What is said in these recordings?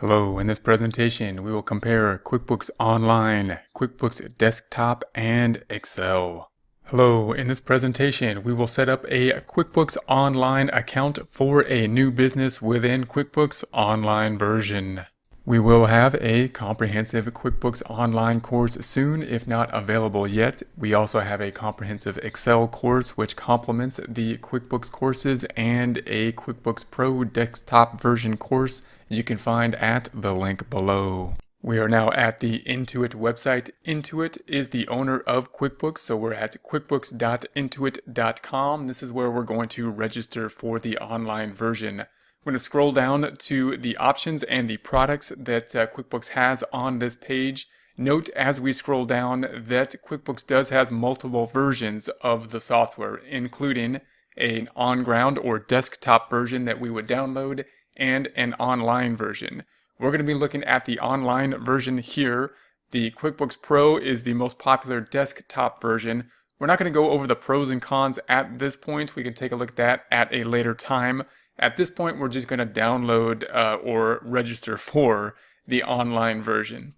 Hello, in this presentation we will compare QuickBooks Online, QuickBooks Desktop, and Excel. Hello, in this presentation we will set up a QuickBooks Online account for a new business within QuickBooks Online version. We will have a comprehensive QuickBooks Online course soon, if not available yet. We also have a comprehensive Excel course which complements the QuickBooks courses and a QuickBooks Pro desktop version course you can find at the link below. We are now at the Intuit website. Intuit is the owner of QuickBooks, so we're at quickbooks.intuit.com. This is where we're going to register for the online version. I'm going to scroll down to the options and the products that QuickBooks has on this page. Note as we scroll down that QuickBooks does have multiple versions of the software, including an on-ground or desktop version that we would download and an online version. We're going to be looking at the online version here. The QuickBooks Pro is the most popular desktop version. We're not going to go over the pros and cons at this point. We can take a look at that at a later time. At this point, we're just going to download or register for the online version.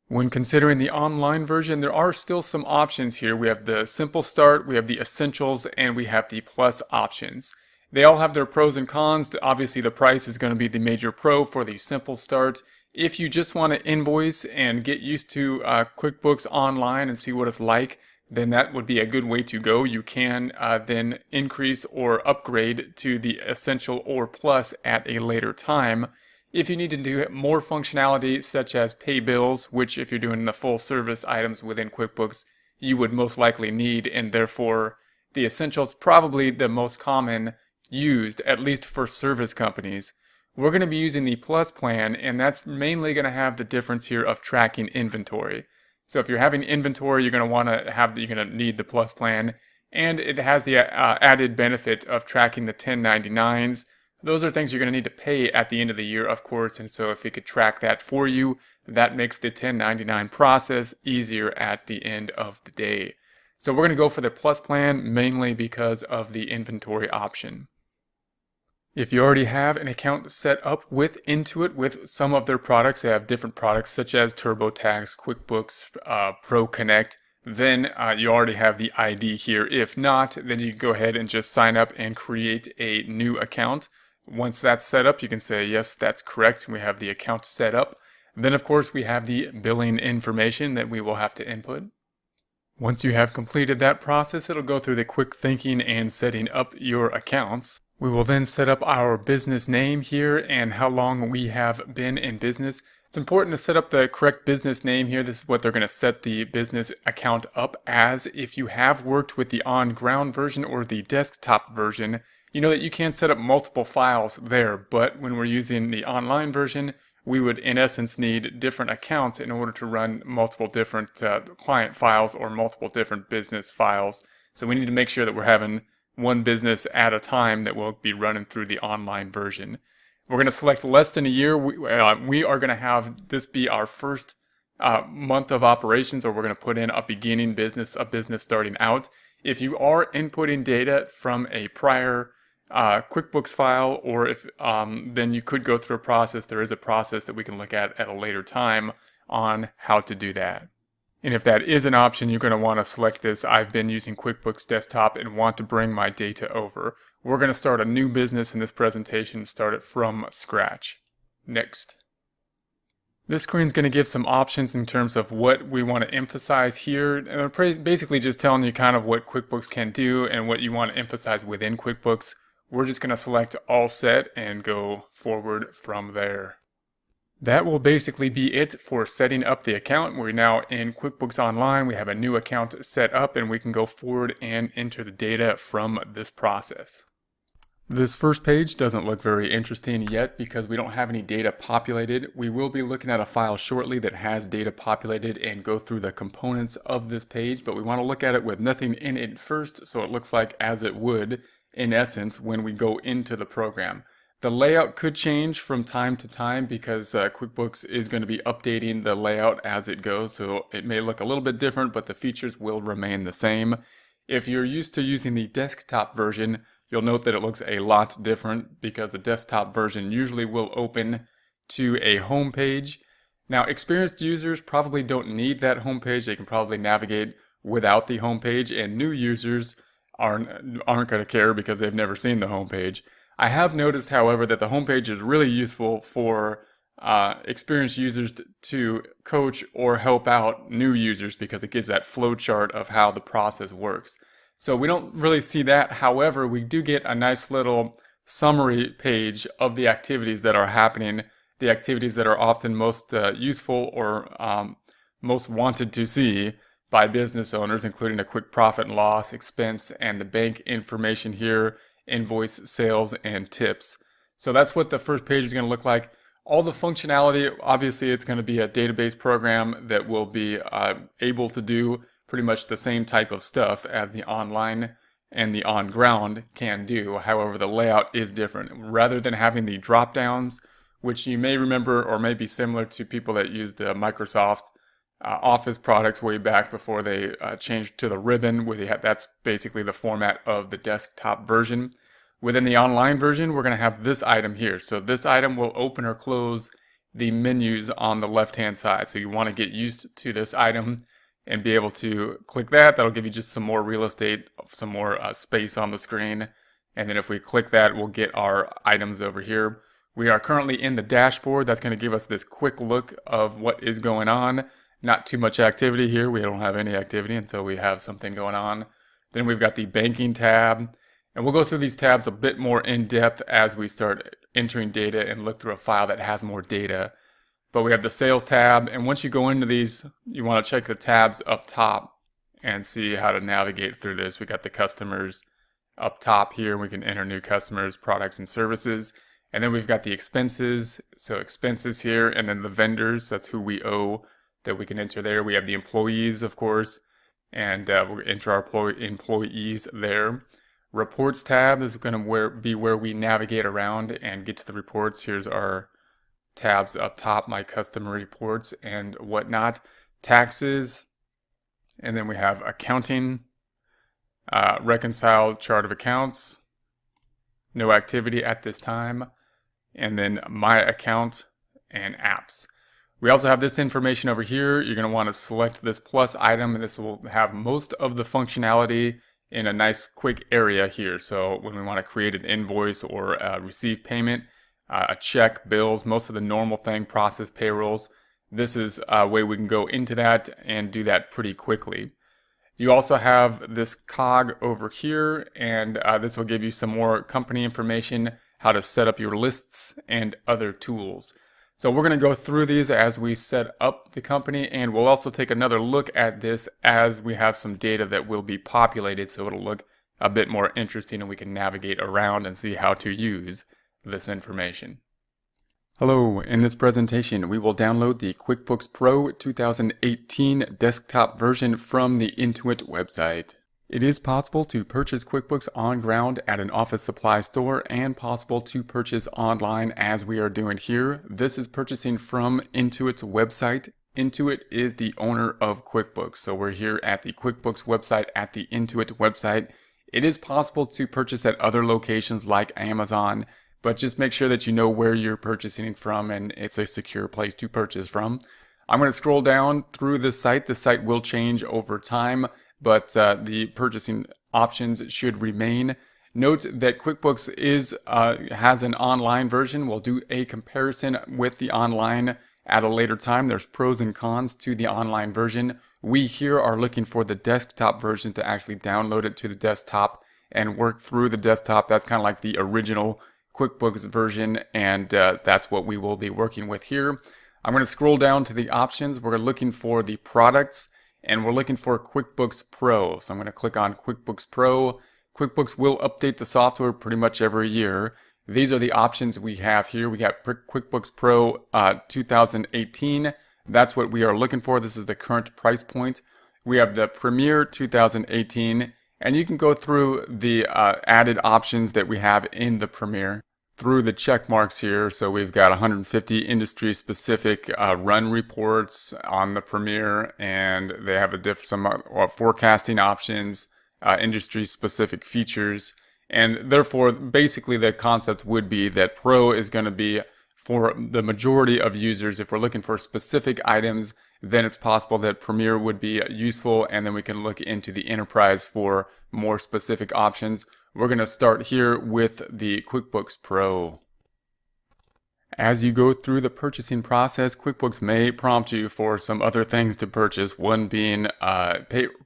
When considering the online version, there are still some options here. We have the Simple Start, we have the Essentials, and we have the Plus options. They all have their pros and cons. Obviously, the price is going to be the major pro for the Simple Start. If you just want to invoice and get used to QuickBooks Online and see what it's like, then that would be a good way to go. You can then increase or upgrade to the Essential or Plus at a later time. If you need to do more functionality such as pay bills, which if you're doing the full service items within QuickBooks, you would most likely need, and therefore the Essential is probably the most common used, at least for service companies. We're going to be using the Plus plan, and that's mainly going to have the difference here of tracking inventory. So if you're having inventory, you're going to need the Plus plan, and it has the added benefit of tracking the 1099s. Those are things you're going to need to pay at the end of the year, of course, and so if it could track that for you, that makes the 1099 process easier at the end of the day. So we're going to go for the Plus plan mainly because of the inventory option. If you already have an account set up with Intuit with some of their products, they have different products such as TurboTax, QuickBooks, Pro Connect, then you already have the ID here. If not, then you can go ahead and just sign up and create a new account. Once that's set up, you can say, yes, that's correct. We have the account set up. Then, of course, we have the billing information that we will have to input. Once you have completed that process, it'll go through the quick thinking and setting up your accounts. We will then set up our business name here and how long we have been in business. It's important to set up the correct business name here. This is what they're going to set the business account up as. If you have worked with the on-ground version or the desktop version, you know that you can set up multiple files there, but when we're using the online version, we would in essence need different accounts in order to run multiple different client files or multiple different business files. So we need to make sure that we're having one business at a time that will be running through the online version. We're going to select less than a year. We are going to have this be our first month of operations, or we're going to put in a beginning business, a business starting out. If you are inputting data from a prior QuickBooks file, or if then you could go through a process. There is a process that we can look at a later time on how to do that. And if that is an option, you're going to want to select this. I've been using QuickBooks Desktop and want to bring my data over. We're going to start a new business in this presentation, start it from scratch. Next. This screen is going to give some options in terms of what we want to emphasize here. And we're basically just telling you kind of what QuickBooks can do and what you want to emphasize within QuickBooks. We're just going to select All Set and go forward from there. That will basically be it for setting up the account. We're now in QuickBooks Online. We have a new account set up and we can go forward and enter the data from this process. This first page doesn't look very interesting yet because we don't have any data populated. We will be looking at a file shortly that has data populated and go through the components of this page, but we want to look at it with nothing in it first so it looks like as it would in essence when we go into the program. The layout could change from time to time because QuickBooks is going to be updating the layout as it goes, so it may look a little bit different, but the features will remain the same. If you're used to using the desktop version, you'll note that it looks a lot different because the desktop version usually will open to a home page. Now, experienced users probably don't need that home page. They can probably navigate without the home page, and new users aren't going to care because they've never seen the home page. I have noticed, however, that the home page is really useful for experienced users to coach or help out new users because it gives that flow chart of how the process works. So we don't really see that. However, we do get a nice little summary page of the activities that are happening, the activities that are often most useful or most wanted to see by business owners, including a quick profit and loss, expense, and the bank information here, invoice, sales, and tips. So that's what the first page is going to look like. All the functionality, obviously it's going to be a database program that will be able to do pretty much the same type of stuff as the online and the on-ground can do. However, the layout is different. Rather than having the drop-downs, which you may remember or may be similar to people that used Microsoft Office products way back before they changed to the ribbon, that's basically the format of the desktop version. Within the online version, we're going to have this item here. So this item will open or close the menus on the left-hand side. So you want to get used to this item and be able to click that. That'll give you just some more real estate, some more space on the screen. And then if we click that, we'll get our items over here. We are currently in the dashboard. That's going to give us this quick look of what is going on. Not too much activity here. We don't have any activity until we have something going on. Then we've got the banking tab. And we'll go through these tabs a bit more in depth as we start entering data and look through a file that has more data. But we have the sales tab, and once you go into these, you want to check the tabs up top and see how to navigate through this. We got the customers up top here. We can enter new customers, products, and services. And then we've got the expenses. So expenses here, and then the vendors, that's who we owe, that we can enter there. We have the employees, of course, and we'll enter our employees there. Reports tab is going to be where we navigate around and get to the reports. Here's our tabs up top, my customer reports and whatnot. Taxes, and then we have accounting, reconciled chart of accounts, no activity at this time, and then my account and apps. We also have this information over here. You're going to want to select this plus item, and this will have most of the functionality in a nice quick area here. So when we want to create an invoice or receive payment, a check, bills, most of the normal thing, process payrolls, this is a way we can go into that and do that pretty quickly. You also have this cog over here, and this will give you some more company information, how to set up your lists and other tools. So we're going to go through these as we set up the company, and we'll also take another look at this as we have some data that will be populated, so it'll look a bit more interesting and we can navigate around and see how to use this information. Hello, in this presentation we will download the QuickBooks Pro 2018 desktop version from the Intuit website. It is possible to purchase QuickBooks on ground at an office supply store and possible to purchase online as we are doing here. This is purchasing from Intuit's website. Intuit is the owner of QuickBooks, so we're here at the QuickBooks website at the Intuit website. It is possible to purchase at other locations like Amazon, but just make sure that you know where you're purchasing from and it's a secure place to purchase from. I'm going to scroll down through this site. The site will change over time, but the purchasing options should remain. Note that QuickBooks has an online version. We'll do a comparison with the online at a later time. There's pros and cons to the online version. We here are looking for the desktop version to actually download it to the desktop and work through the desktop. That's kind of like the original QuickBooks version, and that's what we will be working with here. I'm going to scroll down to the options. We're looking for the products, and we're looking for QuickBooks Pro. So I'm going to click on QuickBooks Pro. QuickBooks will update the software pretty much every year. These are the options we have here. We got QuickBooks Pro 2018. That's what we are looking for. This is the current price point. We have the Premier 2018, and you can go through the added options that we have in the Premier through the check marks here. So we've got 150 industry specific run reports on the Premier, and they have some forecasting options, industry specific features. And therefore, basically the concept would be that Pro is going to be For the majority of users, if we're looking for specific items, then it's possible that Premier would be useful, and then we can look into the Enterprise for more specific options. We're going to start here with the QuickBooks Pro. As you go through the purchasing process, QuickBooks may prompt you for some other things to purchase, one being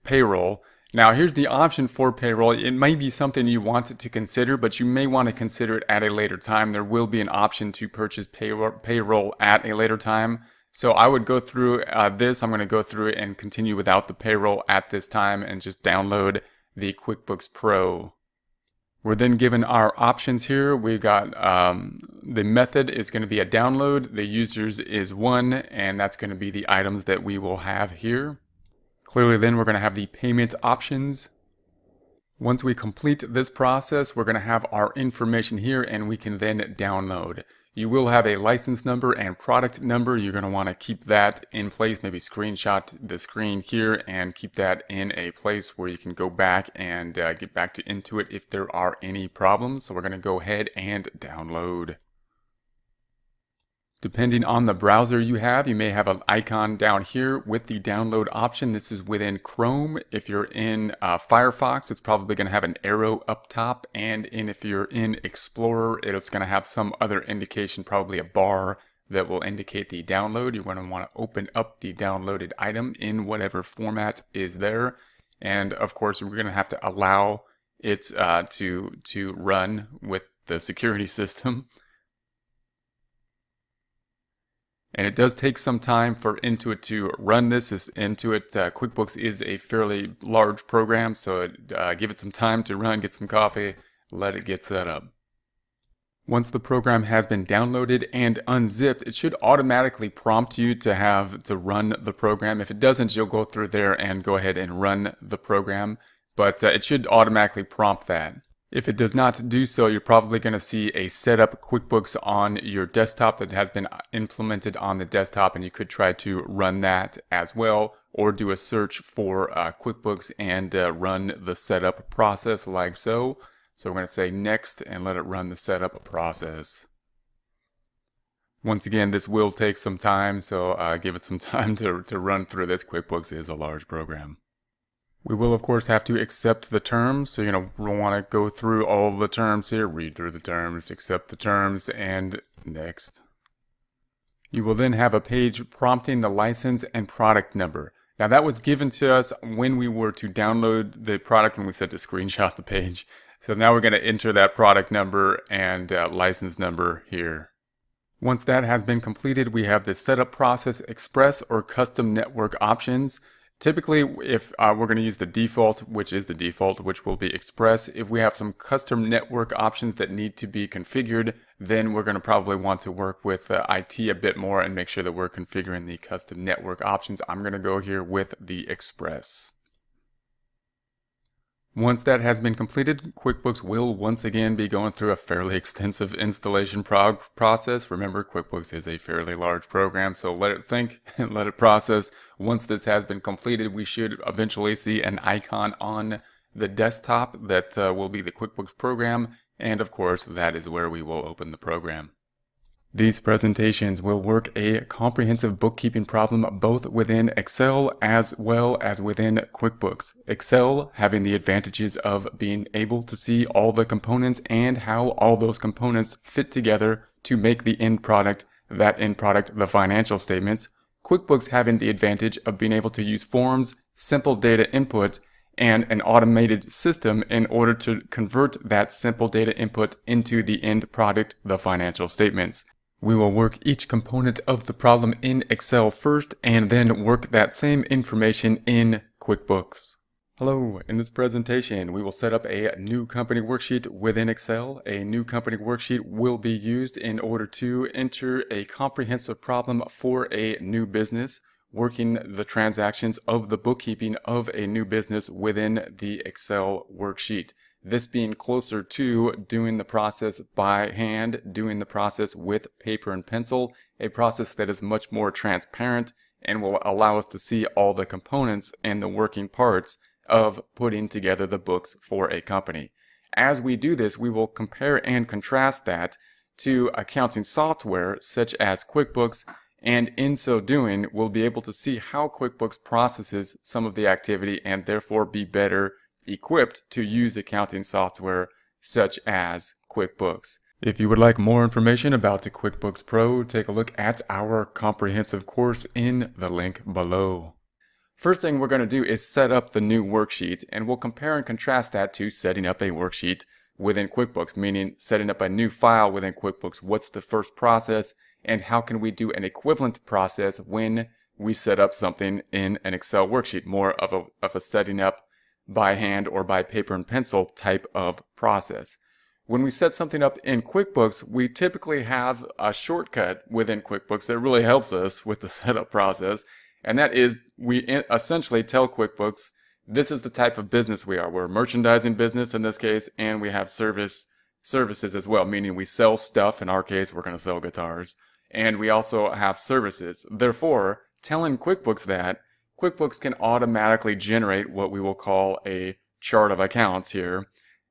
payroll. Now, here's the option for payroll. It might be something you want to consider, but you may want to consider it at a later time. There will be an option to purchase payroll at a later time. So I would go through this. I'm going to go through it and continue without the payroll at this time and just download the QuickBooks Pro. We're then given our options here. We got the method is going to be a download. The users is one, and that's going to be the items that we will have here. Clearly then we're going to have the payment options. Once we complete this process, we're going to have our information here, and we can then download. You will have a license number and product number. You're going to want to keep that in place, maybe screenshot the screen here and keep that in a place where you can go back and get back into it if there are any problems. So we're going to go ahead and download. Depending on the browser you have, you may have an icon down here with the download option. This is within Chrome. If you're in Firefox, it's probably going to have an arrow up top. And if you're in Explorer, it's going to have some other indication, probably a bar that will indicate the download. You're going to want to open up the downloaded item in whatever format is there. And of course, we're going to have to allow it to run with the security system. And it does take some time for Intuit to run this. Intuit QuickBooks is a fairly large program, so give it some time to run, get some coffee, let it get set up. Once the program has been downloaded and unzipped, it should automatically prompt you to run the program. If it doesn't, you'll go through there and go ahead and run the program, but it should automatically prompt that. If it does not do so, you're probably going to see a setup QuickBooks on your desktop that has been implemented on the desktop, and you could try to run that as well, or do a search for QuickBooks and run the setup process like so. So we're going to say next and let it run the setup process. Once again, this will take some time, so give it some time to run through this. QuickBooks is a large program. We will, of course, have to accept the terms. So, we'll want to go through all the terms here, read through the terms, accept the terms, and next. You will then have a page prompting the license and product number. Now, that was given to us when we were to download the product, when we said to screenshot the page. So now we're going to enter that product number and license number here. Once that has been completed, we have the setup process express or custom network options. Typically, if we're going to use the default, which is the default, which will be Express, if we have some custom network options that need to be configured, then we're going to probably want to work with IT a bit more and make sure that we're configuring the custom network options. I'm going to go here with the Express. Once that has been completed, QuickBooks will once again be going through a fairly extensive installation process. Remember, QuickBooks is a fairly large program, so let it think and let it process. Once this has been completed, we should eventually see an icon on the desktop that will be the QuickBooks program, and of course, that is where we will open the program. These presentations will work a comprehensive bookkeeping problem both within Excel as well as within QuickBooks. Excel having the advantages of being able to see all the components and how all those components fit together to make the end product, the financial statements. QuickBooks having the advantage of being able to use forms, simple data input, and an automated system in order to convert that simple data input into the end product, the financial statements. We will work each component of the problem in Excel first and then work that same information in QuickBooks. Hello, in this presentation we will set up a new company worksheet within Excel. A new company worksheet will be used in order to enter a comprehensive problem for a new business, working the transactions of the bookkeeping of a new business within the Excel worksheet. This being closer to doing the process by hand, doing the process with paper and pencil, a process that is much more transparent and will allow us to see all the components and the working parts of putting together the books for a company. As we do this, we will compare and contrast that to accounting software such as QuickBooks, and in so doing, we'll be able to see how QuickBooks processes some of the activity and therefore be better equipped to use accounting software such as QuickBooks. If you would like more information about the QuickBooks Pro, take a look at our comprehensive course in the link below. First thing we're going to do is set up the new worksheet, and we'll compare and contrast that to setting up a worksheet within QuickBooks, meaning setting up a new file within QuickBooks. What's the first process, and how can we do an equivalent process when we set up something in an Excel worksheet, more of a setting up by hand or by paper and pencil type of process. When we set something up in QuickBooks, we typically have a shortcut within QuickBooks that really helps us with the setup process, and that is we essentially tell QuickBooks, this is the type of business we are. We're a merchandising business in this case, and we have services as well, meaning we sell stuff. In our case, we're going to sell guitars. And we also have services. Therefore, telling QuickBooks that, QuickBooks can automatically generate what we will call a chart of accounts here,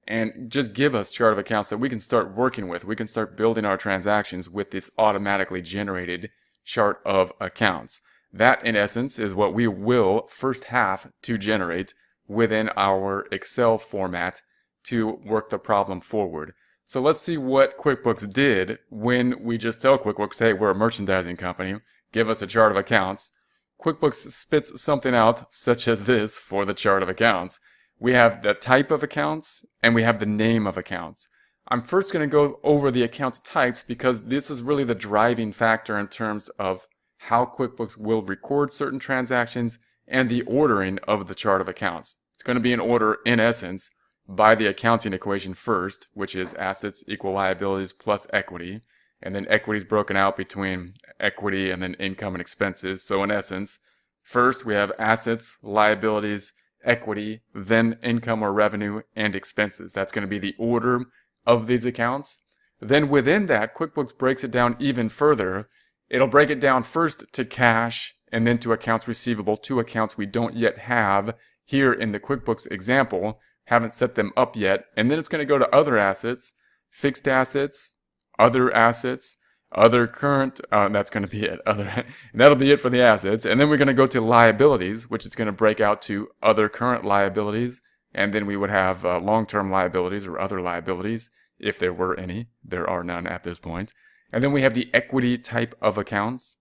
and just give us chart of accounts that we can start working with. We can start building our transactions with this automatically generated chart of accounts. That, in essence, is what we will first have to generate within our Excel format to work the problem forward. So let's see what QuickBooks did when we just tell QuickBooks, hey, we're a merchandising company, give us a chart of accounts. QuickBooks spits something out such as this for the chart of accounts. We have the type of accounts and we have the name of accounts. I'm first going to go over the account types because this is really the driving factor in terms of how QuickBooks will record certain transactions and the ordering of the chart of accounts. It's going to be in order, in essence, by the accounting equation first, which is assets equal liabilities plus equity, and then equity is broken out between equity and then income and expenses. So in essence, first we have assets, liabilities, equity, then income or revenue, and expenses. That's going to be the order of these accounts. Then within that, QuickBooks breaks it down even further. It'll break it down first to cash and then to accounts receivable, two accounts we don't yet have here in the QuickBooks example, haven't set them up yet. And then it's going to go to other assets, fixed assets, other current, that's going to be it. That'll be it for the assets. And then we're going to go to liabilities, which is going to break out to other current liabilities. And then we would have long-term liabilities or other liabilities, if there were any. There are none at this point. And then we have the equity type of accounts.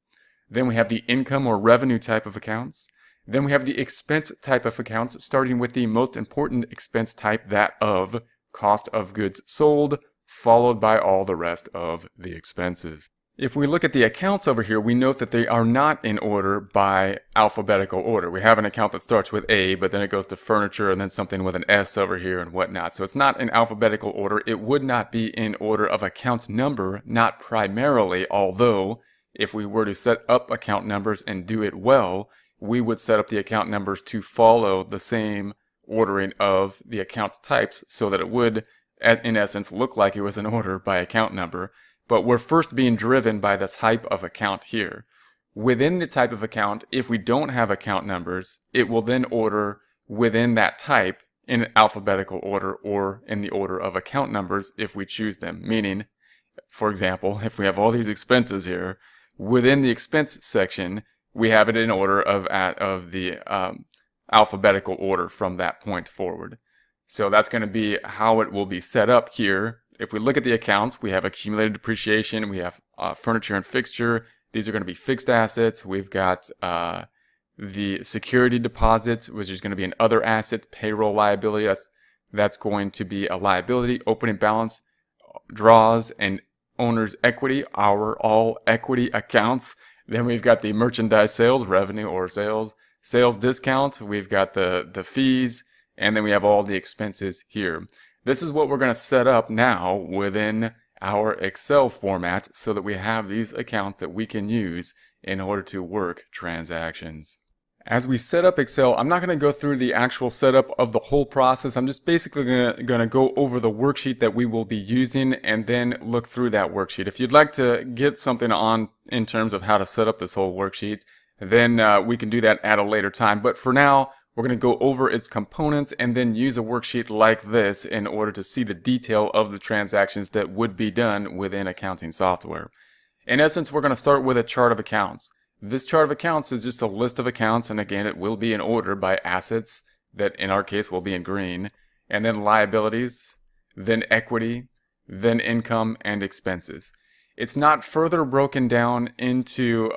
Then we have the income or revenue type of accounts. Then we have the expense type of accounts, starting with the most important expense type, that of cost of goods sold, followed by all the rest of the expenses. If we look at the accounts over here, we note that they are not in order by alphabetical order. We have an account that starts with A, but then it goes to furniture and then something with an S over here and whatnot. So it's not in alphabetical order. It would not be in order of account number, not primarily, although if we were to set up account numbers and do it well, we would set up the account numbers to follow the same ordering of the account types so that it would, in essence, look like it was in order by account number. But we're first being driven by the type of account here. Within the type of account, if we don't have account numbers, it will then order within that type in alphabetical order or in the order of account numbers if we choose them. Meaning, for example, if we have all these expenses here, within the expense section, we have it in order of the alphabetical order from that point forward. So that's going to be how it will be set up here. If we look at the accounts, we have accumulated depreciation, we have furniture and fixture. These are going to be fixed assets. We've got the security deposits, which is going to be an other asset, payroll liability. That's going to be a liability, opening balance, draws, and owner's equity, our all equity accounts. Then we've got the merchandise sales revenue or sales discount. We've got the fees, and then we have all the expenses here. This is what we're going to set up now within our Excel format so that we have these accounts that we can use in order to work transactions. As we set up Excel, I'm not going to go through the actual setup of the whole process. I'm just basically going to go over the worksheet that we will be using and then look through that worksheet. If you'd like to get something on in terms of how to set up this whole worksheet, then we can do that at a later time. But for now, We're going to go over its components and then use a worksheet like this in order to see the detail of the transactions that would be done within accounting software. In essence, we're going to start with a chart of accounts. This chart of accounts is just a list of accounts, and again, it will be in order by assets, that in our case will be in green, and then liabilities, then equity, then income and expenses. It's not further broken down into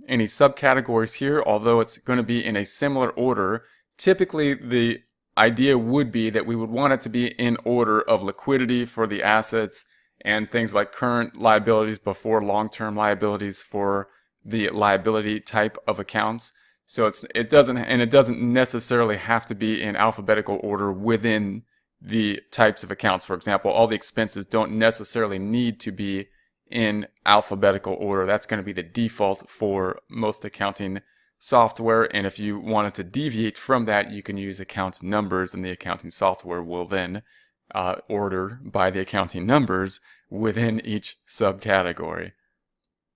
any subcategories here, although it's going to be in a similar order. Typically, the idea would be that we would want it to be in order of liquidity for the assets and things like current liabilities before long-term liabilities for the liability type of accounts. So it doesn't necessarily have to be in alphabetical order within the types of accounts. For example, all the expenses don't necessarily need to be in alphabetical order. That's going to be the default for most accounting software, and if you wanted to deviate from that, you can use account numbers, and the accounting software will then order by the accounting numbers within each subcategory.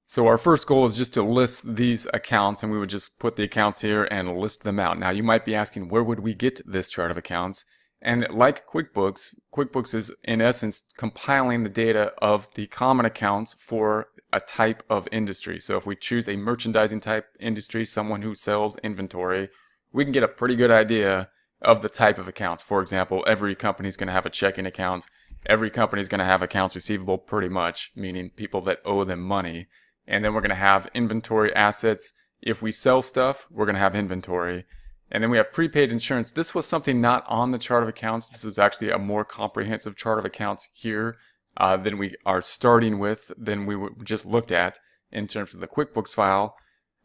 So our first goal is just to list these accounts, and we would just put the accounts here and list them out. Now you might be asking, where would we get this chart of accounts? And like QuickBooks, QuickBooks is in essence compiling the data of the common accounts for a type of industry. So if we choose a merchandising type industry, someone who sells inventory, we can get a pretty good idea of the type of accounts. For example, every company is going to have a checking account. Every company is going to have accounts receivable pretty much, meaning people that owe them money. And then we're going to have inventory assets. If we sell stuff, we're going to have inventory. And then we have prepaid insurance. This was something not on the chart of accounts. This is actually a more comprehensive chart of accounts here than we are starting with, than we just looked at in terms of the QuickBooks file.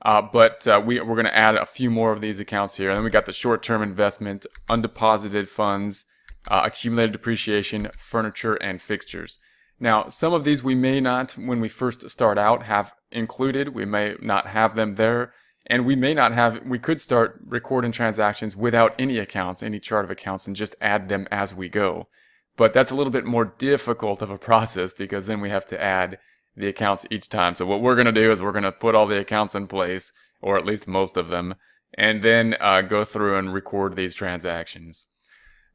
But we're going to add a few more of these accounts here. And then we got the short-term investment, undeposited funds, accumulated depreciation, furniture, and fixtures. Now, some of these we may not, when we first start out, have included. We may not have them there. And we may not have, we could start recording transactions without any accounts, any chart of accounts, and just add them as we go. But that's a little bit more difficult of a process because then we have to add the accounts each time. So what we're going to do is we're going to put all the accounts in place, or at least most of them, and then go through and record these transactions.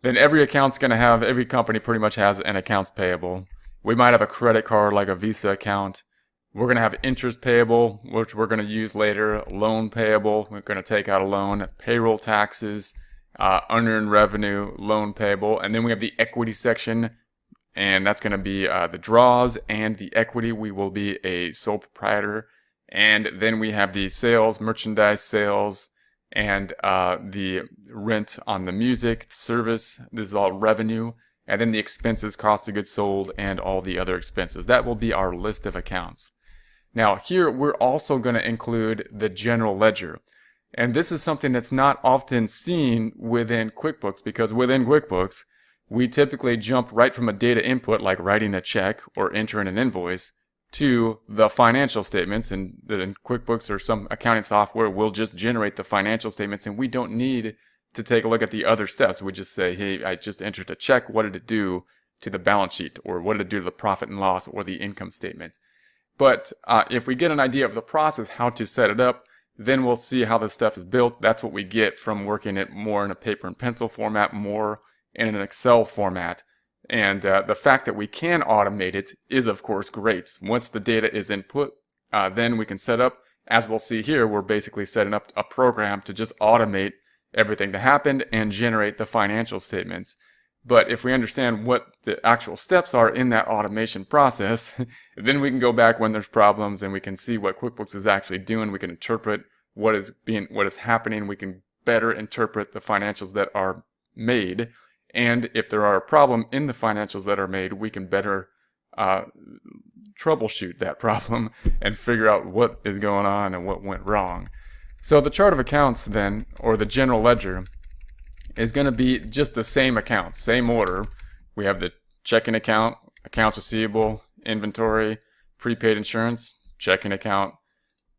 Then every company pretty much has an accounts payable. We might have a credit card like a Visa account. We're going to have interest payable, which we're going to use later, loan payable, we're going to take out a loan, payroll taxes, unearned revenue, loan payable, and then we have the equity section, and that's going to be the draws and the equity. We will be a sole proprietor. And then we have the sales, merchandise sales, and the rent on the music, service, this is all revenue, and then the expenses, cost of goods sold, and all the other expenses. That will be our list of accounts. Now here we're also going to include the general ledger. And this is something that's not often seen within QuickBooks, because within QuickBooks we typically jump right from a data input like writing a check or entering an invoice to the financial statements, and then QuickBooks or some accounting software will just generate the financial statements, and we don't need to take a look at the other steps. We just say, hey, I just entered a check, what did it do to the balance sheet, or what did it do to the profit and loss or the income statement? But if we get an idea of the process, how to set it up, then we'll see how this stuff is built. That's what we get from working it more in a paper and pencil format, more in an Excel format. And the fact that we can automate it is, of course, great. Once the data is input, then we can set up, as we'll see here, we're basically setting up a program to just automate everything to happen and generate the financial statements. But if we understand what the actual steps are in that automation process, then we can go back when there's problems and we can see what QuickBooks is actually doing. We can interpret what is happening. We can better interpret the financials that are made. And if there are a problem in the financials that are made, we can better troubleshoot that problem and figure out what is going on and what went wrong. So the chart of accounts then, or the general ledger, is going to be just the same accounts, same order. We have the checking account, accounts receivable, inventory, prepaid insurance, checking account,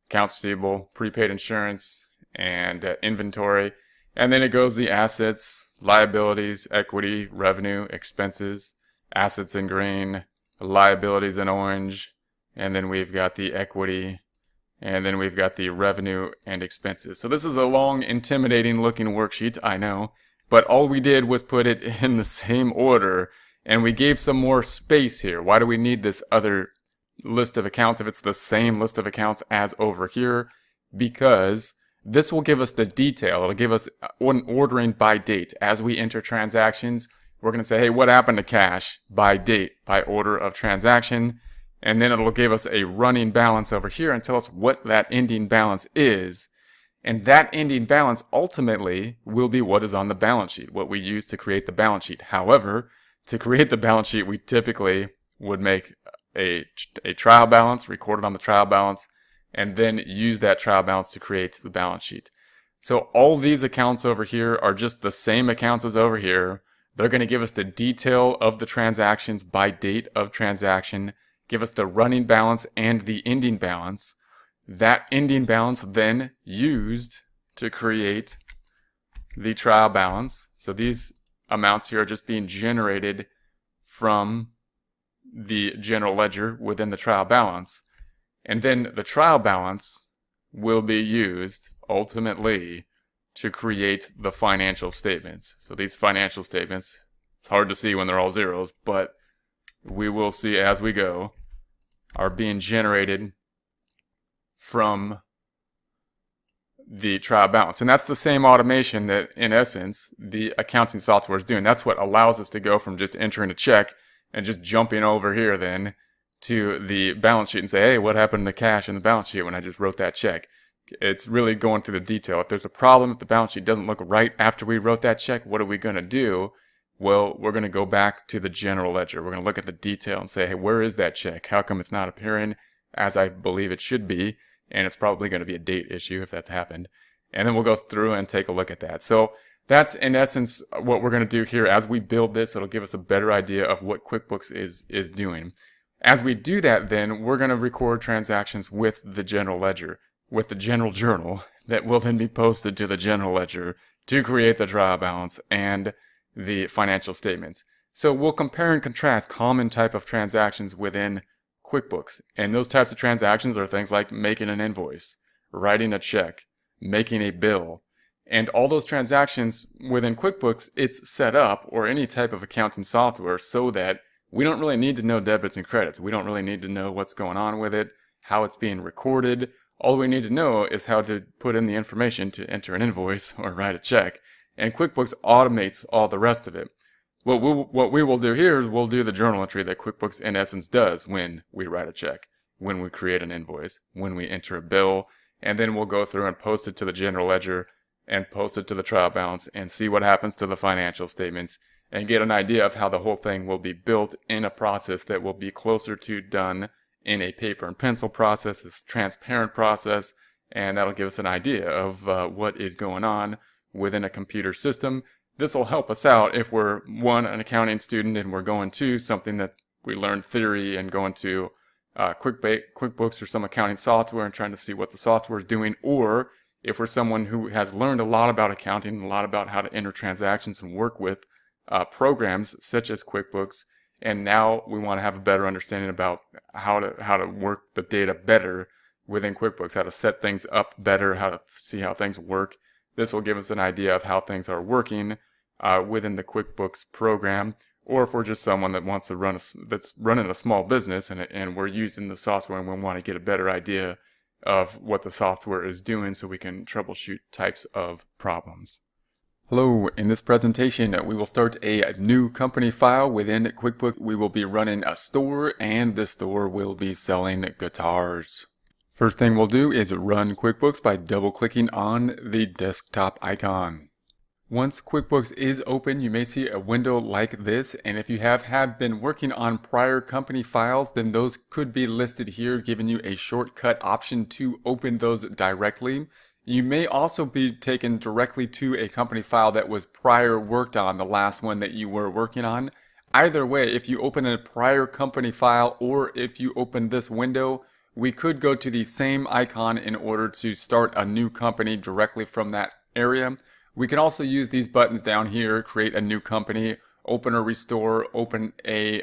accounts receivable, prepaid insurance, and inventory. And then it goes the assets, liabilities, equity, revenue, expenses, assets in green, liabilities in orange, and then we've got the equity And then we've got the revenue and expenses. So this is a long, intimidating looking worksheet, I know. But all we did was put it in the same order. And we gave some more space here. Why do we need this other list of accounts if it's the same list of accounts as over here? Because this will give us the detail. It'll give us an ordering by date. As we enter transactions, we're going to say, hey, what happened to cash by date, by order of transaction? And then it'll give us a running balance over here and tell us what that ending balance is. And that ending balance ultimately will be what is on the balance sheet, what we use to create the balance sheet. However, to create the balance sheet, we typically would make a trial balance, record it on the trial balance, and then use that trial balance to create the balance sheet. So all these accounts over here are just the same accounts as over here. They're going to give us the detail of the transactions by date of transaction, give us the running balance and the ending balance. That ending balance then used to create the trial balance. So these amounts here are just being generated from the general ledger within the trial balance. And then the trial balance will be used ultimately to create the financial statements. So these financial statements, it's hard to see when they're all zeros, but we will see as we go, are being generated from the trial balance. And that's the same automation that, in essence, the accounting software is doing. That's what allows us to go from just entering a check and just jumping over here then to the balance sheet and say, hey, what happened to cash in the balance sheet when I just wrote that check? It's really going through the detail. If there's a problem, if the balance sheet doesn't look right after we wrote that check, what are we going to do? Well, we're going to go back to the general ledger. We're going to look at the detail and say, hey, where is that check? How come it's not appearing as I believe it should be? And it's probably going to be a date issue if that happened. And then we'll go through and take a look at that. So that's in essence what we're going to do here. As we build this, it'll give us a better idea of what QuickBooks is doing. As we do that, then we're going to record transactions with the general ledger, with the general journal that will then be posted to the general ledger to create the trial balance and the financial statements. So we'll compare and contrast common type of transactions within QuickBooks. And those types of transactions are things like making an invoice, writing a check, making a bill. And all those transactions within QuickBooks, it's set up, or any type of accounting software, so that we don't really need to know debits and credits. We don't really need to know what's going on with it, how it's being recorded. All we need to know is how to put in the information to enter an invoice or write a check. And QuickBooks automates all the rest of it. What we will do here is we'll do the journal entry that QuickBooks in essence does when we write a check, when we create an invoice, when we enter a bill, and then we'll go through and post it to the general ledger and post it to the trial balance and see what happens to the financial statements and get an idea of how the whole thing will be built in a process that will be closer to done in a paper and pencil process, this transparent process, and that'll give us an idea of what is going on within a computer system. This will help us out if we're, one, an accounting student and we're going to something that we learned theory and going to QuickBooks or some accounting software and trying to see what the software is doing, or if we're someone who has learned a lot about accounting, a lot about how to enter transactions and work with programs such as QuickBooks, and now we want to have a better understanding about how to work the data better within QuickBooks, how to set things up better, how to see how things work. This will give us an idea of how things are working within the QuickBooks program. Or if we're just someone that wants to that's running a small business and we're using the software and we want to get a better idea of what the software is doing so we can troubleshoot types of problems. Hello, in this presentation we will start a new company file within QuickBooks. We will be running a store and the store will be selling guitars. First thing we'll do is run QuickBooks by double-clicking on the desktop icon. Once QuickBooks is open, you may see a window like this, and if you have been working on prior company files, then those could be listed here, giving you a shortcut option to open those directly. You may also be taken directly to a company file that was prior worked on, the last one that you were working on. Either way, if you open a prior company file or if you open this window, we could go to the same icon in order to start a new company directly from that area. We can also use these buttons down here, create a new company, open or restore, open a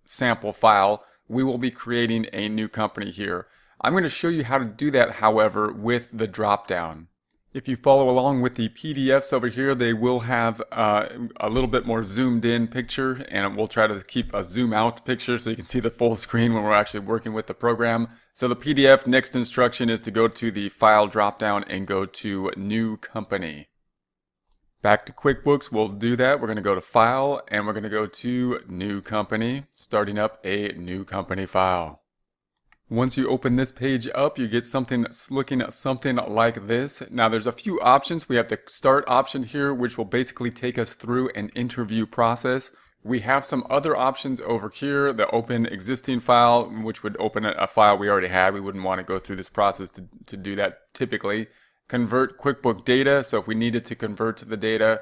sample file. We will be creating a new company here. I'm going to show you how to do that, however, with the drop-down. If you follow along with the PDFs over here, they will have a little bit more zoomed in picture, and we'll try to keep a zoom out picture so you can see the full screen when we're actually working with the program. So the PDF next instruction is to go to the File drop-down and go to New Company. Back to QuickBooks, we'll do that. We're going to go to File and we're going to go to New Company, starting up a new company file. Once you open this page up, you get something looking something like this. Now there's a few options. We have the Start option here, which will basically take us through an interview process. We have some other options over here. The Open Existing File, which would open a file we already had. We wouldn't want to go through this process to do that typically. Convert QuickBook data, so if we needed to convert the data.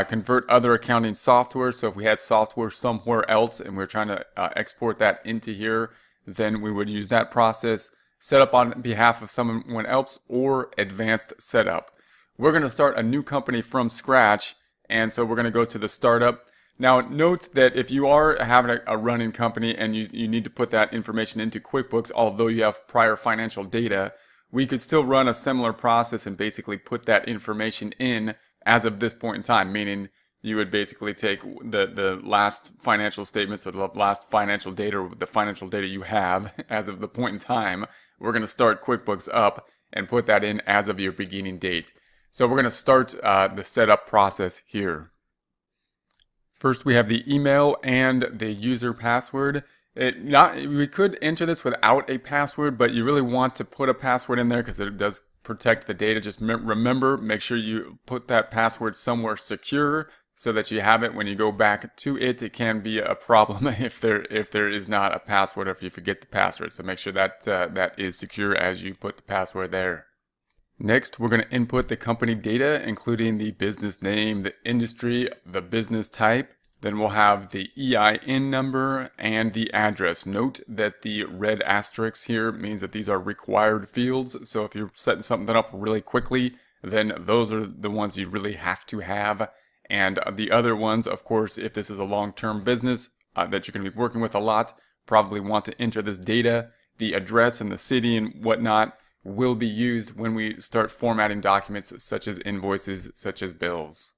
Convert other accounting software, so if we had software somewhere else and we're trying to export that into here, then we would use that process. Set up on behalf of someone else, or advanced setup. We're going to start a new company from scratch, and so we're going to go to the startup. Now note that if you are having a running company and you need to put that information into QuickBooks, although you have prior financial data, we could still run a similar process and basically put that information in as of this point in time, meaning you would basically take the last financial statements or the last financial data, or the financial data you have as of the point in time. We're going to start QuickBooks up and put that in as of your beginning date. So we're going to start the setup process here. First, we have the email and the user password. We could enter this without a password, but you really want to put a password in there because it does protect the data. Just remember, make sure you put that password somewhere secure, so that you have it when you go back to it. It can be a problem if there is not a password, or if you forget the password. So make sure that that is secure as you put the password there. Next, we're going to input the company data, including the business name, the industry, the business type. Then we'll have the EIN number and the address. Note that the red asterisk here means that these are required fields. So if you're setting something up really quickly, then those are the ones you really have to have. And the other ones, of course, if this is a long-term business that you're going to be working with a lot, probably want to enter this data. The address and the city and whatnot will be used when we start formatting documents such as invoices, such as bills.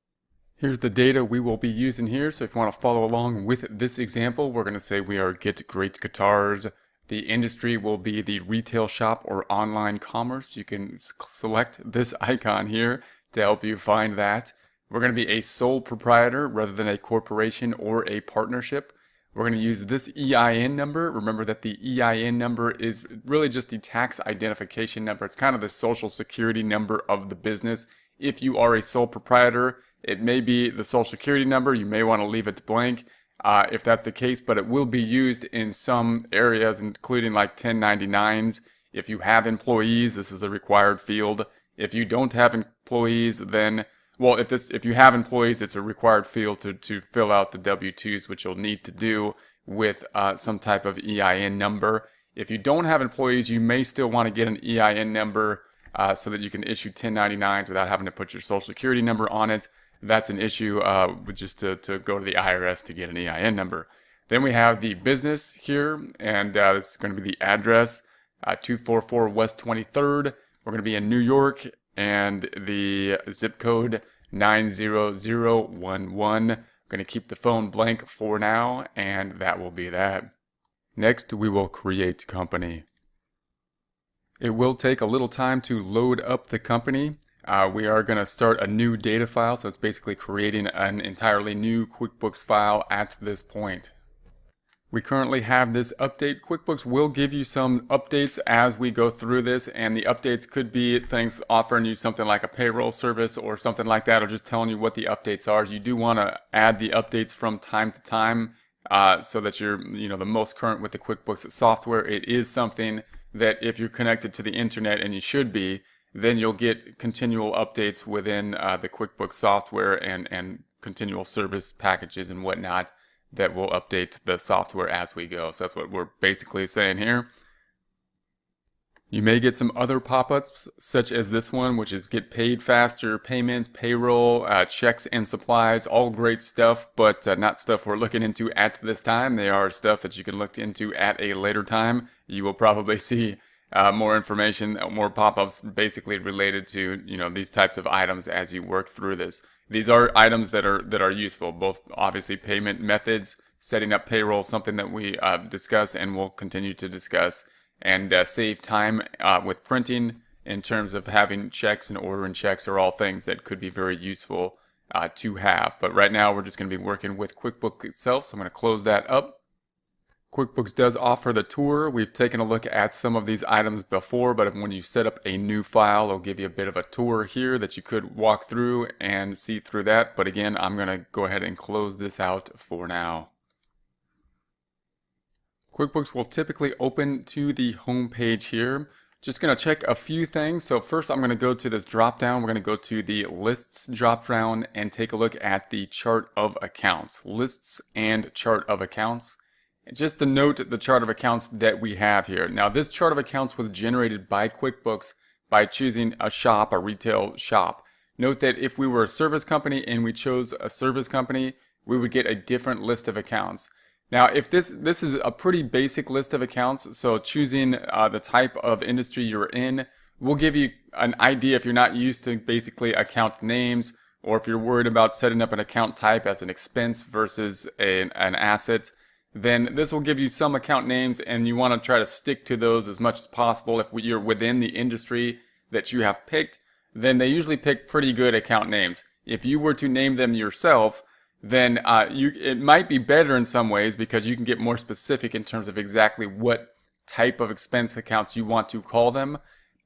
Here's the data we will be using here. So if you want to follow along with this example, we're going to say we are Get Great Guitars. The industry will be the retail shop or online commerce. You can select this icon here to help you find that. We're going to be a sole proprietor rather than a corporation or a partnership. We're going to use this EIN number. Remember that the EIN number is really just the tax identification number. It's kind of the social security number of the business. If you are a sole proprietor, it may be the social security number. You may want to leave it blank if that's the case, but it will be used in some areas, including like 1099s. If you have employees, this is a required field. If you don't have employees, then well, if you have employees, it's a required field to fill out the W-2s, which you'll need to do with some type of EIN number. If you don't have employees, you may still want to get an EIN number so that you can issue 1099s without having to put your social security number on it. That's an issue just to go to the IRS to get an EIN number. Then we have the business here, and this is going to be the address, 244 West 23rd. We're going to be in New York, and the zip code 90011. I'm going to keep the phone blank for now, and that will be that. Next, we will create company. It will take a little time to load up the company. We are going to start a new data file, so it's basically creating an entirely new QuickBooks file at this point. We currently have this update. QuickBooks will give you some updates as we go through this, and the updates could be things offering you something like a payroll service or something like that, or just telling you what the updates are. You do want to add the updates from time to time so that you're the most current with the QuickBooks software. It is something that if you're connected to the internet, and you should be, then you'll get continual updates within the QuickBooks software and continual service packages and whatnot that will update the software as we go. So that's what we're basically saying here. You may get some other pop-ups such as this one, which is get paid faster, payments, payroll, checks and supplies, all great stuff, but not stuff we're looking into at this time. They are stuff that you can look into at a later time. You will probably see more information, more pop-ups basically related to, you know, these types of items as you work through this. These are items that are useful, both obviously payment methods, setting up payroll, something that we discuss and will continue to discuss, and save time with printing in terms of having checks and ordering checks are all things that could be very useful to have. But right now we're just going to be working with QuickBooks itself, so I'm going to close that up. QuickBooks does offer the tour. We've taken a look at some of these items before, but when you set up a new file, it'll give you a bit of a tour here that you could walk through and see through that. But again, I'm going to go ahead and close this out for now. QuickBooks will typically open to the home page here. Just going to check a few things. So first I'm going to go to this drop down. We're going to go to the lists drop down and take a look at the chart of accounts. Lists and chart of accounts. Just to note the chart of accounts that we have here. Now this chart of accounts was generated by QuickBooks by choosing a shop, a retail shop. Note that if we were a service company and we chose a service company, we would get a different list of accounts. Now, if this is a pretty basic list of accounts, so choosing the type of industry you're in will give you an idea if you're not used to basically account names, or if you're worried about setting up an account type as an expense versus an asset, then this will give you some account names and you want to try to stick to those as much as possible. If you're within the industry that you have picked, then they usually pick pretty good account names. If you were to name them yourself, then it might be better in some ways because you can get more specific in terms of exactly what type of expense accounts you want to call them.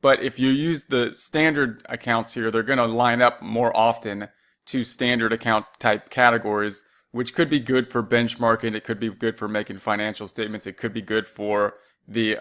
But if you use the standard accounts here, they're going to line up more often to standard account type categories, which could be good for benchmarking. It could be good for making financial statements. It could be good for the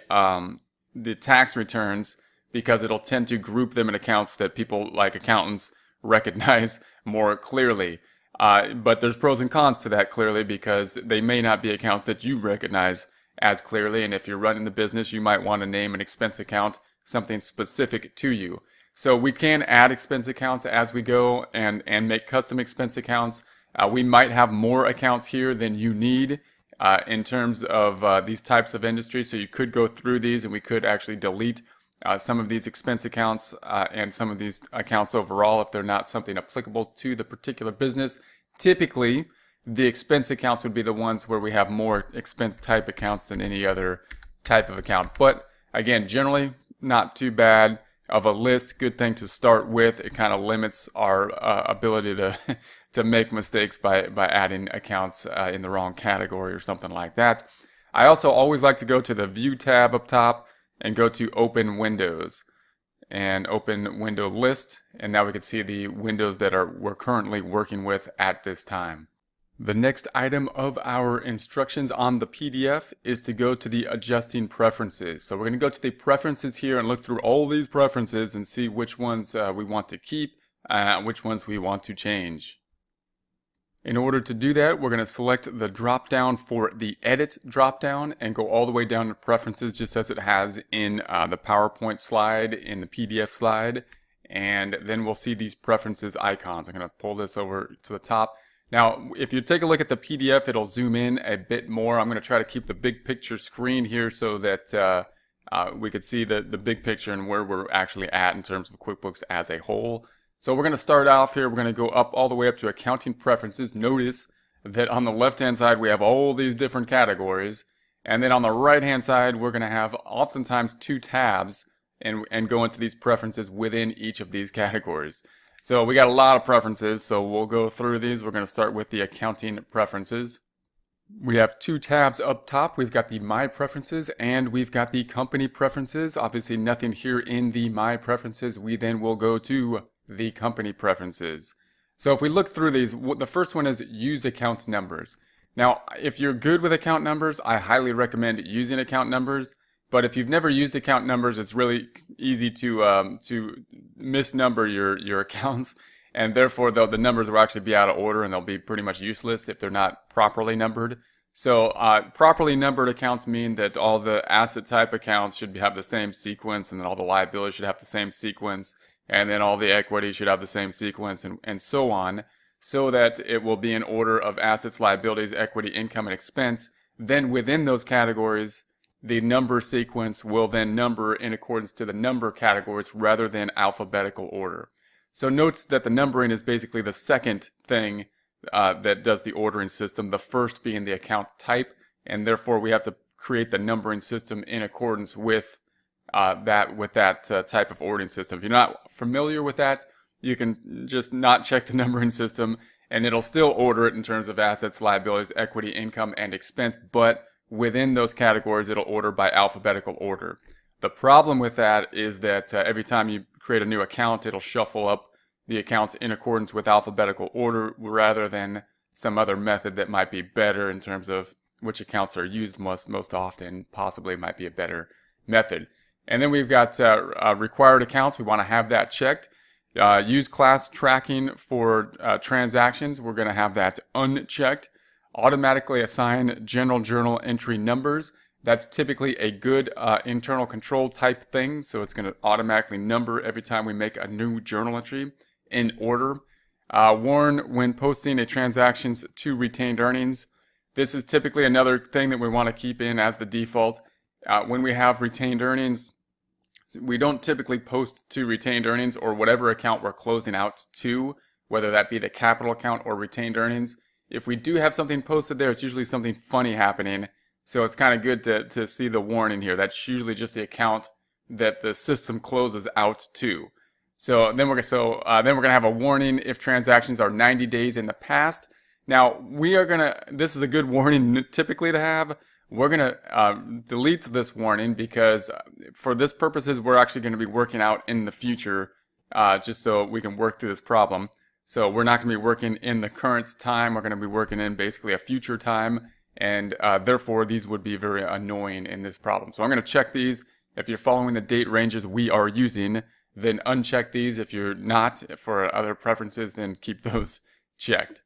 tax returns because it'll tend to group them in accounts that people like accountants recognize more clearly. But there's pros and cons to that clearly because they may not be accounts that you recognize as clearly. And if you're running the business, you might want to name an expense account something specific to you. So we can add expense accounts as we go and make custom expense accounts. We might have more accounts here than you need in terms of these types of industries. So you could go through these and we could actually delete some of these expense accounts and some of these accounts overall if they're not something applicable to the particular business. Typically, the expense accounts would be the ones where we have more expense type accounts than any other type of account. But again, generally not too bad of a list. Good thing to start with. It kind of limits our ability to make mistakes by adding accounts in the wrong category or something like that. I also always like to go to the View tab up top and go to Open Windows and Open Window List, and now we can see the windows that we're currently working with at this time. The next item of our instructions on the PDF is to go to the Adjusting Preferences. So we're going to go to the Preferences here and look through all these preferences and see which ones we want to keep, which ones we want to change. In order to do that, we're going to select the drop down for the Edit drop down and go all the way down to Preferences just as it has in the PowerPoint slide, in the PDF slide, and then we'll see these Preferences icons. I'm going to pull this over to the top. Now, if you take a look at the PDF, it'll zoom in a bit more. I'm going to try to keep the big picture screen here so that we could see the big picture and where we're actually at in terms of QuickBooks as a whole. So we're going to start off here. We're going to go up all the way up to Accounting Preferences. Notice that on the left-hand side, we have all these different categories. And then on the right-hand side, we're going to have oftentimes two tabs and go into these preferences within each of these categories. So we got a lot of preferences, so we'll go through these. We're going to start with the Accounting Preferences. We have two tabs up top. We've got the My Preferences and we've got the Company Preferences. Obviously nothing here in the My Preferences. We then will go to the Company Preferences. So if we look through these, the first one is Use Account Numbers. Now, if you're good with account numbers, I highly recommend using account numbers. But if you've never used account numbers, it's really easy to misnumber your accounts. And therefore, the numbers will actually be out of order and they'll be pretty much useless if they're not properly numbered. So properly numbered accounts mean that all the asset type accounts should have the same sequence, and then all the liabilities should have the same sequence, and then all the equity should have the same sequence, and so on, so that it will be in order of assets, liabilities, equity, income, and expense. Then within those categories, the number sequence will then number in accordance to the number categories rather than alphabetical order. So note that the numbering is basically the second thing that does the ordering system, the first being the account type, and therefore we have to create the numbering system in accordance with that type of ordering system. If you're not familiar with that, you can just not check the numbering system and it'll still order it in terms of assets, liabilities, equity, income, and expense, but within those categories it'll order by alphabetical order. The problem with that is that every time you create a new account, it'll shuffle up the accounts in accordance with alphabetical order rather than some other method that might be better in terms of which accounts are used most often, possibly might be a better method. And then we've got required accounts. We want to have that checked. Use class tracking for transactions. We're going to have that unchecked. Automatically assign general journal entry numbers. That's typically a good internal control type thing. So it's going to automatically number every time we make a new journal entry in order. Warn when posting a transactions to retained earnings. This is typically another thing that we want to keep in as the default. When we have retained earnings, we don't typically post to retained earnings or whatever account we're closing out to, whether that be the capital account or retained earnings. If we do have something posted there, it's usually something funny happening. So it's kind of good to see the warning here. That's usually just the account that the system closes out to. So then we're gonna have a warning if transactions are 90 days in the past. Now this is a good warning typically to have. We're gonna delete this warning because for this purposes we're actually going to be working out in the future, just so we can work through this problem. So we're not going to be working in the current time. We're going to be working in basically a future time, and therefore these would be very annoying in this problem. So I'm going to check these. If you're following the date ranges we are using, then uncheck these. If you're not, for other preferences, then keep those checked.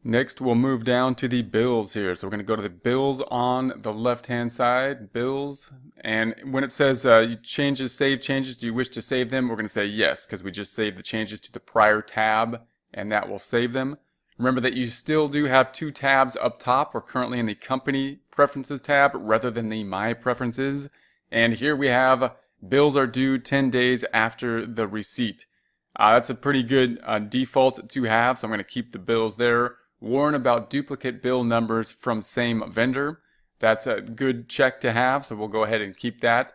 Next, we'll move down to the bills here. So we're going to go to the bills on the left-hand side, bills. And when it says changes, save changes, do you wish to save them? We're going to say yes, because we just saved the changes to the prior tab, and that will save them. Remember that you still do have two tabs up top. We're currently in the Company Preferences tab rather than the My Preferences. And here we have bills are due 10 days after the receipt. That's a pretty good default to have, so I'm going to keep the bills there. Warn about duplicate bill numbers from same vendor. That's a good check to have, so we'll go ahead and keep that.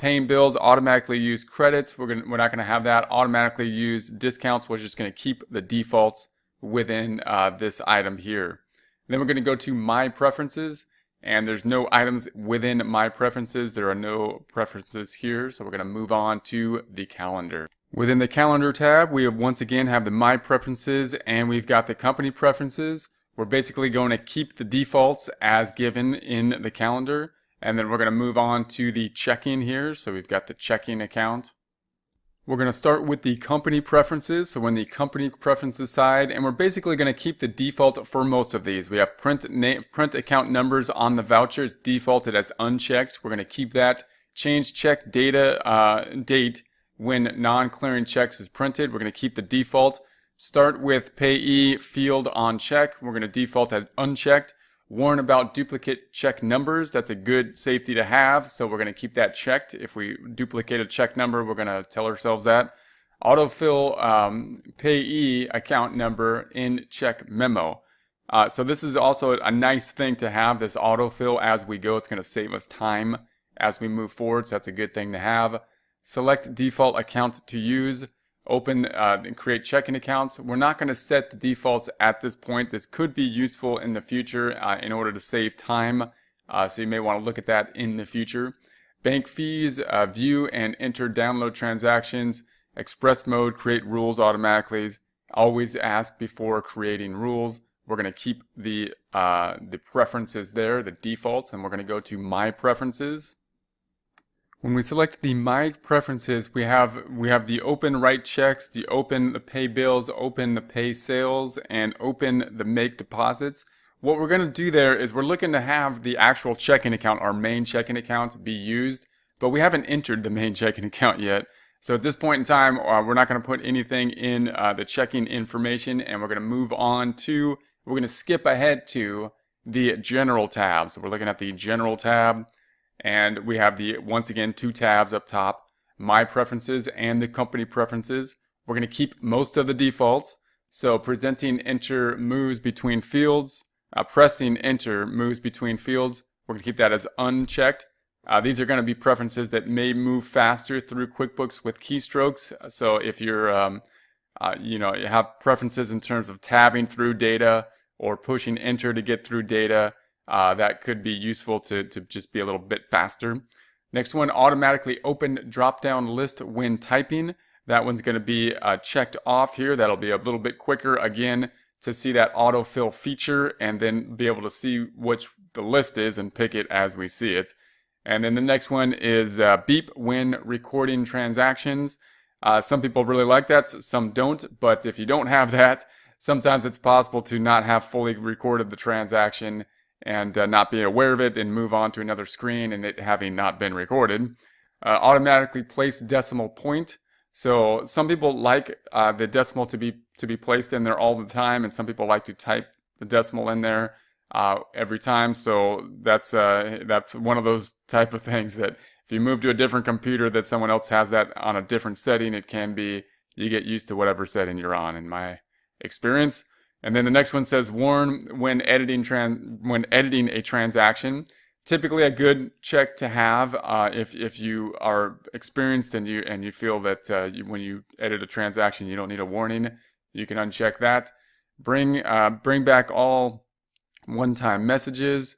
Paying bills, automatically use credits. We're not going to have that. Automatically use discounts. We're just going to keep the defaults within this item here. Then we're going to go to My Preferences, and there's no items within My Preferences. There are no preferences here, so we're going to move on to the calendar. Within the Calendar tab, we once again have the My Preferences, and we've got the Company Preferences. We're basically going to keep the defaults as given in the calendar, and then we're going to move on to the checking here. So we've got the checking account. We're going to start with the Company Preferences, so in the Company Preferences side, and we're basically going to keep the default for most of these. We have print account numbers on the voucher. It's defaulted as unchecked. We're going to keep that. Change check data date when non-clearing checks is printed. We're going to keep the default. Start with payee field on check. We're going to default as unchecked. Warn about duplicate check numbers. That's a good safety to have, so we're going to keep that checked. If we duplicate a check number, we're going to tell ourselves that. Autofill payee account number in check memo. So this is also a nice thing to have, this autofill as we go. It's going to save us time as we move forward, so that's a good thing to have. Select default account to use. Open and create checking accounts. We're not going to set the defaults at this point. This could be useful in the future in order to save time. So you may want to look at that in the future. Bank fees, view and enter download transactions. Express mode, create rules automatically. Always ask before creating rules. We're going to keep the preferences there, the defaults, and we're going to go to My Preferences. When we select the My Preferences, we have the open write checks, the open the pay bills, open the pay sales, and open the make deposits. What we're going to do there is we're looking to have the actual checking account, our main checking account, be used, but we haven't entered the main checking account yet. So at this point in time, we're not going to put anything in the checking information, and we're going to move on to, we're going to skip ahead to the General tab. So we're looking at the General tab. And we have the, once again, 2 tabs up top, My Preferences and the Company Preferences. We're going to keep most of the defaults. So presenting enter moves between fields, pressing enter moves between fields. We're going to keep that as unchecked. These are going to be preferences that may move faster through QuickBooks with keystrokes. So if you're, you have preferences in terms of tabbing through data or pushing enter to get through data, that could be useful to just be a little bit faster. Next one, automatically open drop-down list when typing. That one's going to be checked off here. That'll be a little bit quicker, again, to see that autofill feature and then be able to see which the list is and pick it as we see it. And then the next one is beep when recording transactions. Some people really like that, some don't, but if you don't have that, sometimes it's possible to not have fully recorded the transaction and not be aware of it and move on to another screen and it having not been recorded. Automatically place decimal point. So some people like the decimal to be placed in there all the time, and some people like to type the decimal in there every time. So that's one of those type of things that if you move to a different computer that someone else has that on a different setting, it can be you get used to whatever setting you're on, in my experience. And then the next one says warn when editing a transaction. Typically a good check to have if you are experienced and you feel that when you edit a transaction you don't need a warning, you can uncheck that. Bring back all one-time messages.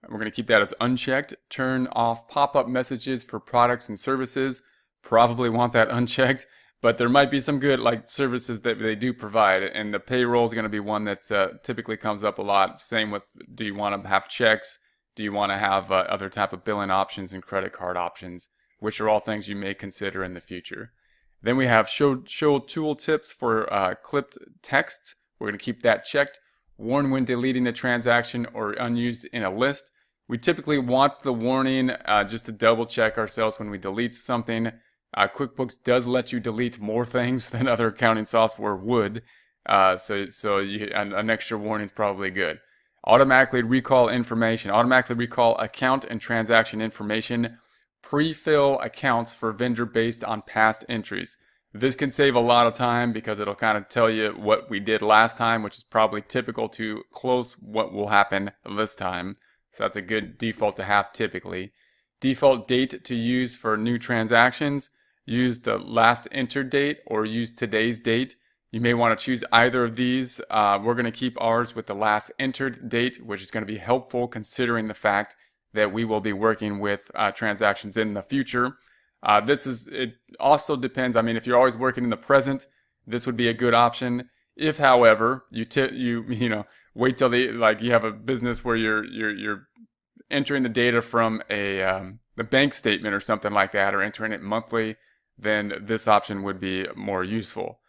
We're going to keep that as unchecked. Turn off pop-up messages for products and services. Probably want that unchecked, but there might be some good like services that they do provide, and the payroll is going to be one that typically comes up a lot. Same with, do you want to have checks? Do you want to have other type of billing options and credit card options, which are all things you may consider in the future. Then we have show tool tips for clipped text. We're going to keep that checked. Warn when deleting a transaction or unused in a list. We typically want the warning just to double check ourselves when we delete something. QuickBooks does let you delete more things than other accounting software would, so an extra warning is probably good. Automatically recall information. Automatically recall account and transaction information. Pre-fill accounts for vendor based on past entries. This can save a lot of time because it'll kind of tell you what we did last time, which is probably typical to close what will happen this time. So that's a good default to have typically. Default date to use for new transactions. Use the last entered date or use today's date. You may want to choose either of these. We're going to keep ours with the last entered date, which is going to be helpful considering the fact that we will be working with transactions in the future. It also depends. I mean, if you're always working in the present, this would be a good option. If, however, you wait till you have a business where you're entering the data from the bank statement or something like that, or entering it monthly, then this option would be more useful.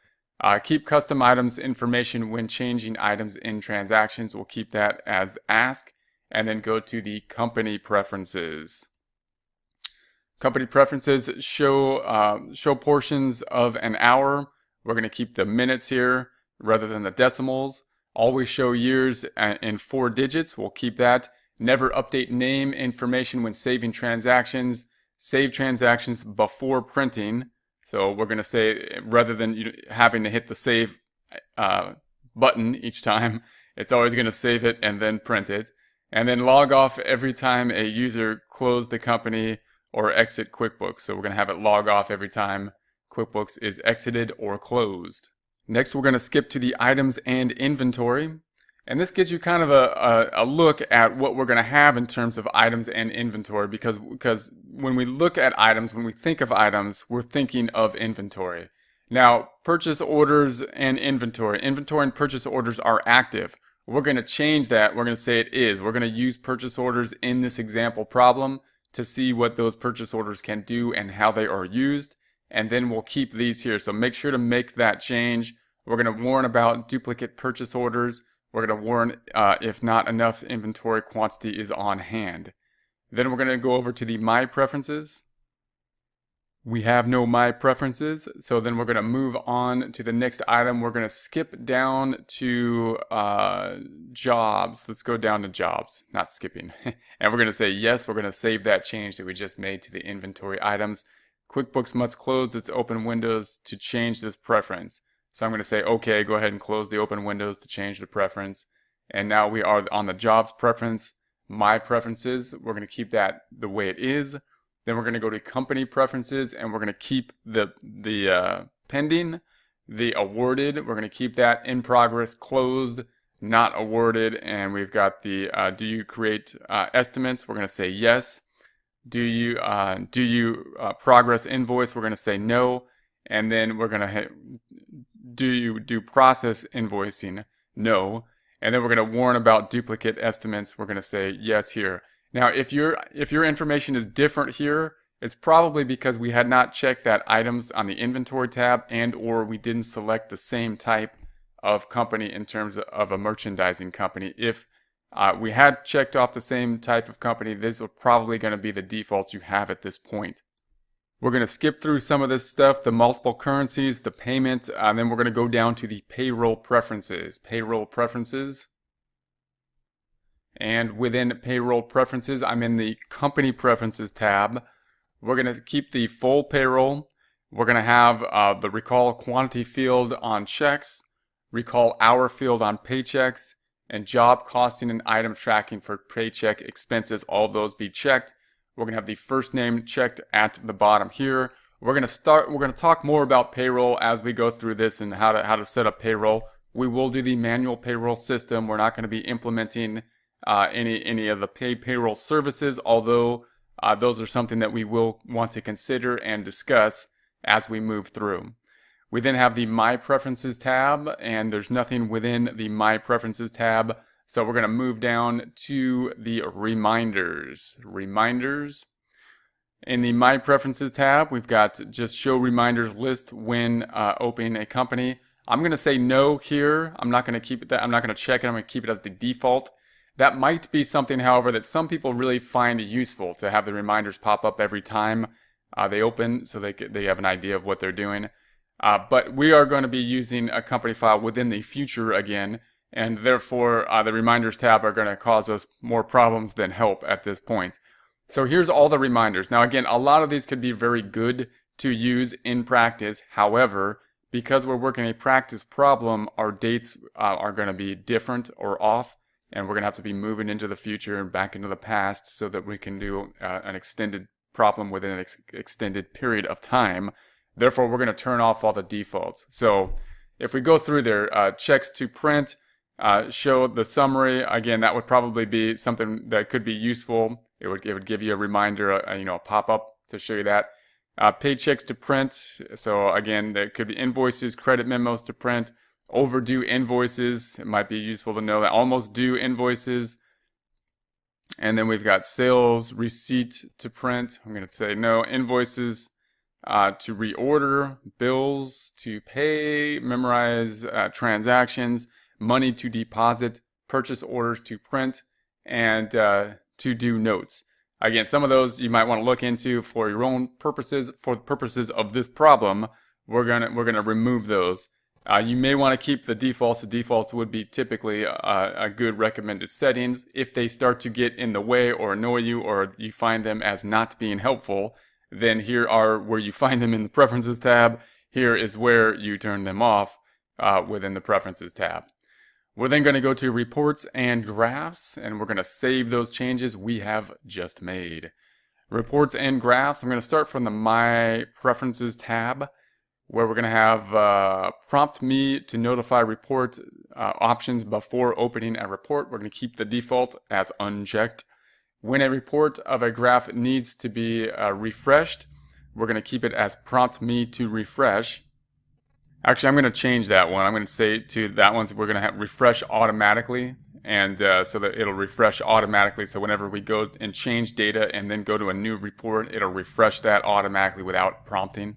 Keep custom items information when changing items in transactions. We'll keep that as ask, and then go to the company preferences. Company preferences show portions of an hour. We're going to keep the minutes here rather than the decimals. Always show years in 4 digits. We'll keep that. Never update name information when saving transactions. Save transactions before printing. So we're going to say, rather than having to hit the save button each time, it's always going to save it and then print it. And then log off every time a user closed the company or exit QuickBooks. So we're going to have it log off every time QuickBooks is exited or closed. Next, we're going to skip to the items and inventory. And this gives you kind of a look at what we're going to have in terms of items and inventory, because when we look at items, when we think of items, we're thinking of inventory. Now, purchase orders and inventory and purchase orders are active. We're going to change that. We're going to say it is. We're going to use purchase orders in this example problem to see what those purchase orders can do and how they are used. And then we'll keep these here. So make sure to make that change. We're going to warn about duplicate purchase orders. We're going to warn if not enough inventory quantity is on hand. Then we're going to go over to the My Preferences. We have no My Preferences, so then we're going to move on to the next item. We're going to skip down to Jobs. Let's go down to Jobs, not skipping. And we're going to say yes, we're going to save that change that we just made to the inventory items. QuickBooks must close its open windows to change this preference. So I'm going to say, okay, go ahead and close the open windows to change the preference. And now we are on the Jobs preference, My Preferences. We're going to keep that the way it is. Then we're going to go to Company Preferences, and we're going to keep the pending, the awarded. We're going to keep that in progress, closed, not awarded. And we've got the do you create estimates? We're going to say yes. Do you progress invoice? We're going to say no. And then we're going to do you do process invoicing? No. And then we're going to warn about duplicate estimates. We're going to say yes here. Now, if your information is different here, it's probably because we had not checked that items on the inventory tab and or we didn't select the same type of company in terms of a merchandising company. If we had checked off the same type of company, this is probably going to be the defaults you have at this point. We're going to skip through some of this stuff, the multiple currencies, the payment, and then we're going to go down to the payroll preferences. Payroll preferences. And within payroll preferences, I'm in the company preferences tab. We're going to keep the full payroll. We're going to have the recall quantity field on checks, recall hour field on paychecks, and job costing and item tracking for paycheck expenses. All those be checked. We're going to have the first name checked at the bottom here. We're going to talk more about payroll as we go through this and how to set up payroll. We will do the manual payroll system. We're not going to be implementing any of the payroll services, although those are something that we will want to consider and discuss as we move through. We then have the My Preferences tab, and there's nothing within the My Preferences tab, so we're going to move down to the Reminders. Reminders. In the My Preferences tab, we've got just Show Reminders List when opening a company. I'm going to say no here. I'm not going to keep it that. I'm not going to check it. I'm going to keep it as the default. That might be something, however, that some people really find useful to have the reminders pop up every time they open, so they have an idea of what they're doing. But we are going to be using a company file within the future again, and therefore the reminders tab are going to cause us more problems than help at this point. So here's all the reminders. Now again, a lot of these could be very good to use in practice. However, because we're working a practice problem, our dates are going to be different or off. And we're going to have to be moving into the future and back into the past so that we can do an extended problem within an extended period of time. Therefore, we're going to turn off all the defaults. So if we go through there, checks to print, show the summary. Again, that would probably be something that could be useful. It would give you a reminder, a pop-up to show you that. Paychecks to print. So again, there could be invoices, credit memos to print. Overdue invoices, it might be useful to know that. Almost due invoices. And then we've got sales receipt to print. I'm going to say no. Invoices to reorder, bills to pay, memorize transactions, money to deposit, purchase orders to print, and to do notes. Again, some of those you might want to look into for your own purposes. For the purposes of this problem, we're gonna remove those. You may want to keep the defaults. The defaults would be typically a good recommended settings. If they start to get in the way or annoy you, or you find them as not being helpful, then here are where you find them in the Preferences tab. Here is where you turn them off within the Preferences tab. We're then going to go to Reports and Graphs, and we're going to save those changes we have just made. Reports and Graphs, I'm going to start from the My Preferences tab, where we're going to have prompt me to notify report options before opening a report. We're going to keep the default as unchecked. When a report of a graph needs to be refreshed, we're going to keep it as prompt me to refresh. Actually, I'm going to change that one. I'm going to say to that one, we're going to have refresh automatically, and so that it'll refresh automatically. So whenever we go and change data and then go to a new report, it'll refresh that automatically without prompting.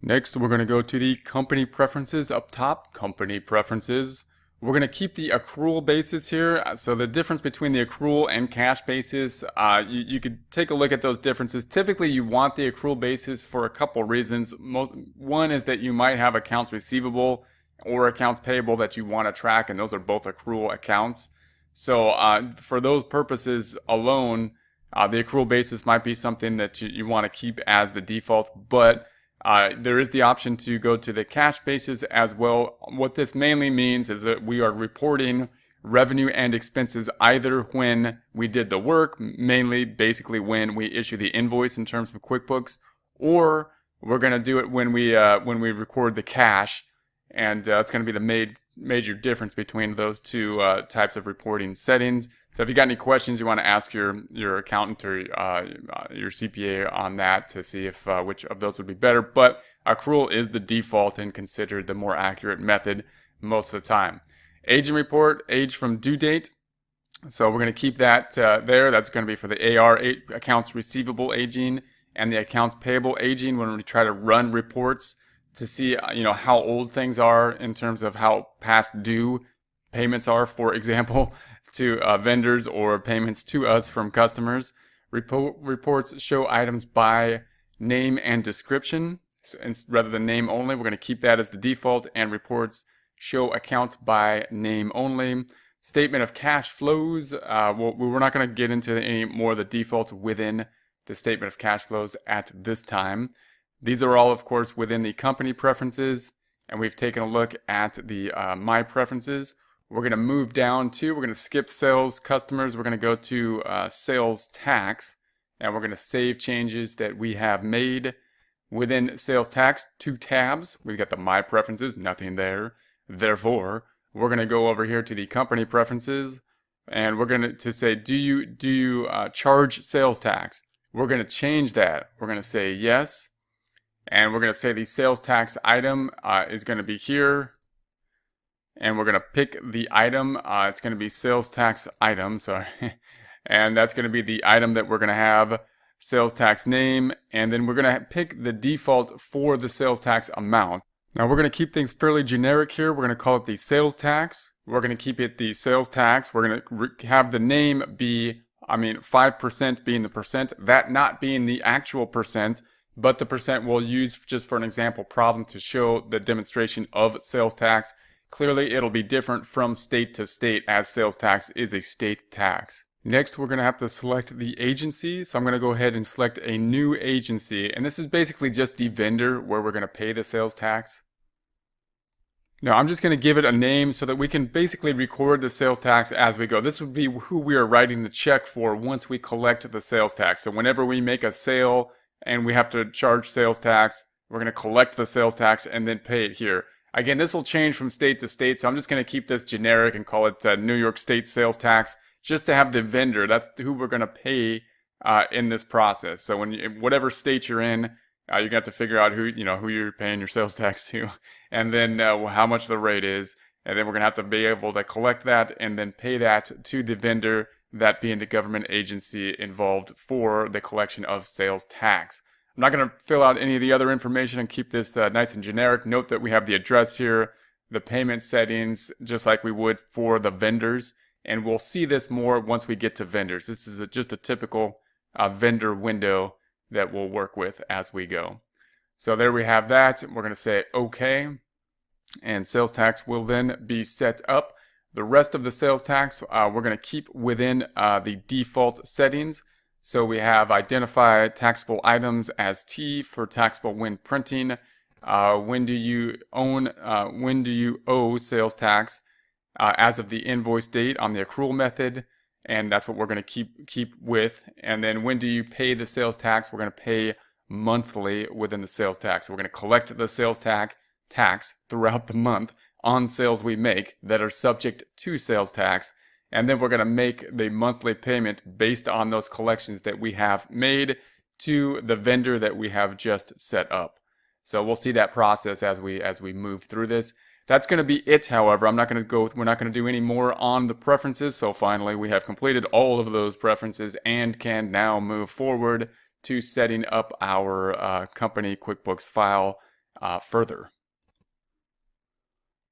Next, we're going to go to the company preferences up top. Company preferences. We're going to keep the accrual basis here. So the difference between the accrual and cash basis, you could take a look at those differences. Typically, you want the accrual basis for a couple reasons. One is that you might have accounts receivable or accounts payable that you want to track, and those are both accrual accounts. So for those purposes alone, the accrual basis might be something that you want to keep as the default, but there is the option to go to the cash basis as well. What this mainly means is that we are reporting revenue and expenses either when we did the work, mainly basically when we issue the invoice in terms of QuickBooks, or we're going to do it when we record the cash, and it's going to be the major difference between those two types of reporting settings. So if you got any questions you want to ask your accountant or your CPA on that to see if which of those would be better, but accrual is the default and considered the more accurate method most of the time. Aging report, age from due date. So we're going to keep that there. That's going to be for the AR accounts receivable aging and the accounts payable aging when we try to run reports to see how old things are in terms of how past due payments are, for example, to vendors or payments to us from customers. Reports show items by name and description rather than name only. We're going to keep that as the default, and reports show account by name only. Statement of cash flows. We're not going to get into any more of the defaults within the statement of cash flows at this time. These are all, of course, within the company preferences, and we've taken a look at the My Preferences. We're going to move down to, we're going to skip Sales Customers. We're going to go to Sales Tax, and we're going to save changes that we have made. Within Sales Tax, 2 tabs. We've got the My Preferences, nothing there. Therefore, we're going to go over here to the Company Preferences, and we're going to say, do you charge sales tax? We're going to change that. We're going to say yes. And we're going to say the sales tax item is going to be here. And we're going to pick the item. It's going to be sales tax item, sorry. And that's going to be the item that we're going to have, sales tax name. And then we're going to pick the default for the sales tax amount. Now we're going to keep things fairly generic here. We're going to call it the sales tax. We're going to keep it the sales tax. We're going to have the name be, 5% being the percent, that not being the actual percent, but the percent we'll use just for an example problem to show the demonstration of sales tax. Clearly, it'll be different from state to state as sales tax is a state tax. Next, we're going to have to select the agency. So I'm going to go ahead and select a new agency. And this is basically just the vendor where we're going to pay the sales tax. Now, I'm just going to give it a name so that we can basically record the sales tax as we go. This would be who we are writing the check for once we collect the sales tax. So whenever we make a sale and we have to charge sales tax, we're going to collect the sales tax and then pay it here. Again, this will change from state to state, so I'm just going to keep this generic and call it New York State sales tax, just to have the vendor. That's who we're going to pay in this process. So whatever state you're in, you're going to have to figure out who you're paying your sales tax to, and then how much the rate is, and then we're going to have to be able to collect that and then pay that to the vendor, that being the government agency involved for the collection of sales tax. I'm not going to fill out any of the other information and keep this nice and generic. Note that we have the address here, the payment settings, just like we would for the vendors, and we'll see this more once we get to vendors. This is just a typical vendor window that we'll work with as we go. So there we have that. We're going to say OK, and sales tax will then be set up. The rest of the sales tax we're going to keep within the default settings. So we have identify taxable items as T for taxable when printing. When do you owe sales tax as of the invoice date on the accrual method, and that's what we're going to keep with. And then when do you pay the sales tax? We're going to pay monthly within the sales tax. So we're going to collect the sales tax throughout the month on sales we make that are subject to sales tax, and then we're going to make the monthly payment based on those collections that we have made to the vendor that we have just set up. So we'll see that process as we move through this. That's going to be it, however. We're not going to do any more on the preferences. So finally, we have completed all of those preferences and can now move forward to setting up our company QuickBooks file further.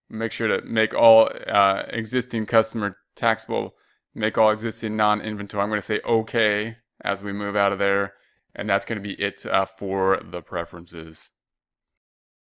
Make sure to make all existing customer taxable, make all existing non-inventory. I'm going to say OK as we move out of there. And that's going to be it for the preferences.